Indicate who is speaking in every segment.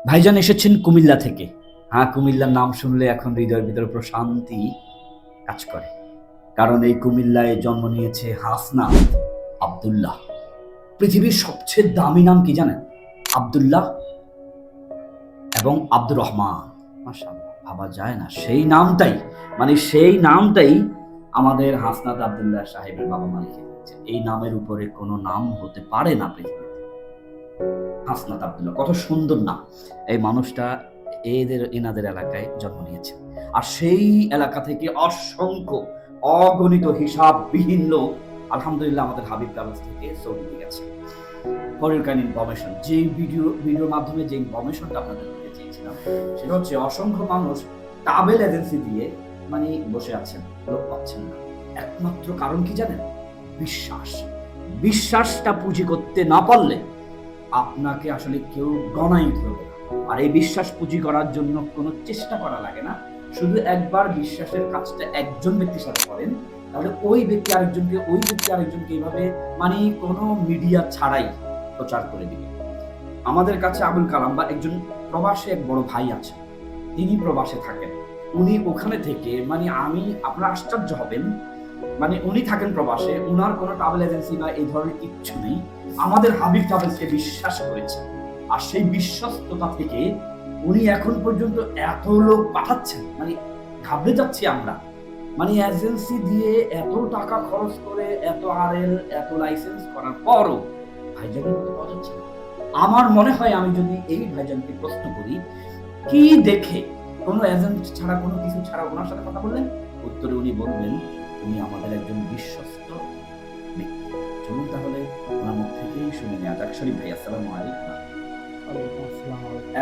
Speaker 1: ভাইজান এসেছেন কুমিল্লা থেকে। হ্যাঁ, কুমিল্লার নাম শুনলে এখন হৃদয়ের ভিতরে প্রশান্তি কাজ করে, কারণ এই কুমিল্লায় জন্ম নিয়েছে হাসনাত আব্দুল্লাহ। পৃথিবীর সবচেয়ে দামি নাম কি জানেন? আব্দুল্লাহ এবং আব্দুর রহমান। মাশাআল্লাহ, ভাবা যায় না সেই নামটাই আমাদের হাসনাত আব্দুল্লাহ সাহেবের বাবা মা লিখে দিয়েছেন। এই নামের উপরে কোনো নাম হতে পারে না পৃথিবীতে। হাসনাত আব্দুল্লাহ, কত সুন্দর নাম। এই মানুষটা এনাদের এলাকায় জন্ম নিয়েছে, আর সেই এলাকা থেকে অসংখ্য অগণিত হিসাববিহীন লোক আলহামদুলিল্লাহ আমাদের হাবিব ট্রাভেলস থেকে সৌদিতে গেছে। ফর কাইন্ড ইনফরমেশন, যে ভিডিওর মাধ্যমে যে ইনফরমেশনটা আপনাদের দিতে চেয়েছিলাম সেটা হচ্ছে অসংখ্য মানুষ ট্রাভেল এজেন্সি দিয়ে বসে আছেন, লোক পাচ্ছেন না। একমাত্র কারণ কি জানেন? বিশ্বাসটা পুঁজি করতে না পারলে আপনাকে আসলে কেউ গণাই ধরবে না। আর এই বিশ্বাস পুঁজি করার জন্য কোনো চেষ্টা করা লাগে না। শুধু একবার বিশ্বাসের কাজটা একজন ব্যক্তির সাথে করেন, তাহলে ওই ব্যক্তি আরেকজনকে এইভাবে কোনো মিডিয়া ছাড়াই প্রচার করে দিবে। আমাদের কাছে আবুল কালাম বা একজন প্রবাসে এক বড় ভাই আছে, তিনি প্রবাসে থাকেন। উনি ওখানে থেকে আপনারা আশ্চর্য হবেন, উনি থাকেন প্রবাসে, উনার কোনো ট্রাভেল এজেন্সি বা এই ধরনের কিচ্ছু নেই। আমাদের হাবিব ট্রাভেলসকে বিশ্বাস করেছেন, আর সেই বিশ্বস্ততা থেকে উনি এখন পর্যন্ত এত লোক পাঠাচ্ছেন, ঘাবড়ে যাচ্ছি আমরা। এজেন্সি দিয়ে এত টাকা খরচ করে, এত আরএল, এত লাইসেন্স করার পরও ভাইজানের মতো পাওয়া যাচ্ছে না। আমার মনে হয়, আমি যদি এই ভাইজানকে প্রশ্ন করি কি দেখে কোনো এজেন্ট ছাড়া, কোনো কিছু ছাড়া ওনার সাথে কথা বললেন, উত্তরে উনি বলবেন উনি আমাদের একজন বিশ্বস্ত ব্যক্তি। চলুন তাহলে ওনার মুখ থেকেই শুনে নেওয়া যাক। শরীফ ভাই, আসসালামু আলাইকুম।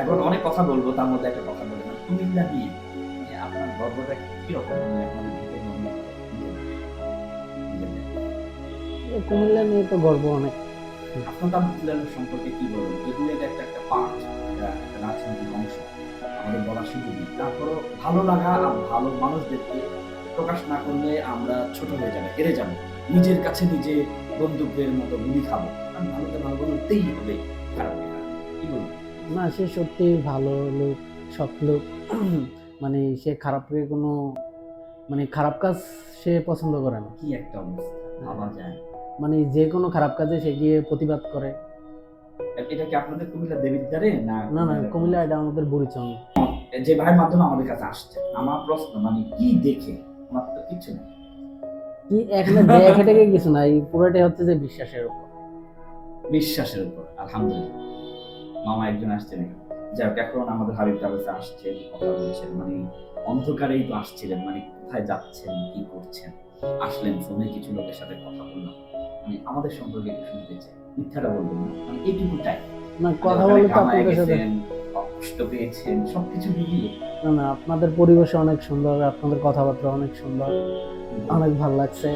Speaker 1: এখন অনেক কথা বলবো, তার মধ্যে একটা কথা বলে না, কুমিল্লা নিয়ে আপনার গর্বটা কি রকম?
Speaker 2: কুমিল্লা নিয়ে তো গর্ব অনেক।
Speaker 1: আপনার সম্পর্কে কি বলবেন? যদিও এটা একটা পার্ট, একটা রাজনৈতিক অংশ, আমাদের বলা সুযোগ নেই। তারপরও ভালো লাগা আর ভালো মানুষদেরকে প্রকাশ না করলে আমরা ছোট হয়ে যাবো, হেরে যাবো, নিজের কাছে নিজে বন্দুকের মতো গুলি খাবো। কারণ ভালোকে ভালো বলতেই হবে, খারাপ কি বলবো
Speaker 2: না, সে সত্যি ভালো লোক, সৎ লোক। সে খারাপকে কোনো খারাপ কাজ সে পছন্দ করে না।
Speaker 1: কি একটা অবস্থা, ভাবা যায়।
Speaker 2: যে কোনো খারাপ কাজে সে গিয়ে প্রতিবাদ করে।
Speaker 1: এটা কি আপনাদের কুমিল্লা দেবিদ্বারে না?
Speaker 2: না, কুমিল্লা, এটা আমাদের বুড়িচং।
Speaker 1: যে ভাইয়ের মাধ্যমে আমাদের কাছে আসছে, আমার প্রশ্ন কি দেখে? আমার তো কিছু নেই,
Speaker 2: কি এখানে দেখে টেকে কিছু নাই, পুরোটাই হচ্ছে যে বিশ্বাসের উপর।
Speaker 1: আলহামদুলিল্লাহ। মামা একজন আসছেন, যাই হোক, এখন আমাদের হাবিব ট্রাভেলসে আসছেন, কথা বলছেন, অন্ধকারেই তো আসছিলেন, কোথায় যাচ্ছেন, কি করছেন, আসলেন, ফোনে কিছু লোকের সাথে কথা বললাম, আমাদের সম্পর্কে একটু শুনতে চাই, মিথ্যাটা বলবেন না, এইটুকুটাই
Speaker 2: না, কথা বলতে আপনাদের সাথে
Speaker 1: কষ্ট পেয়েছেন, সবকিছু মিলিয়ে।
Speaker 2: না, আপনাদের পরিবেশ অনেক সুন্দর, আপনাদের কথাবার্তা অনেক সুন্দর, অনেক ভালো লাগছে।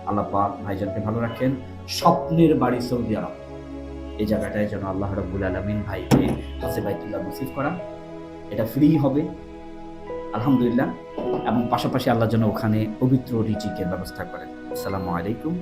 Speaker 1: আল্লাহ পাক ভাইজানকে ভালো রাখেন। স্বপ্নের বাড়ি সৌদি আরব, এই জায়গাটায় যেন আল্লাহ রাব্বুল আলামিন ভাইকে হজে বাইতুল্লাহ নসিব করা। এটা ফ্রি হবে আলহামদুলিল্লাহ, এবং পাশাপাশি আল্লাহ যেন ওখানে পবিত্র রিজিকের ব্যবস্থা করেন। আসসালামু আলাইকুম।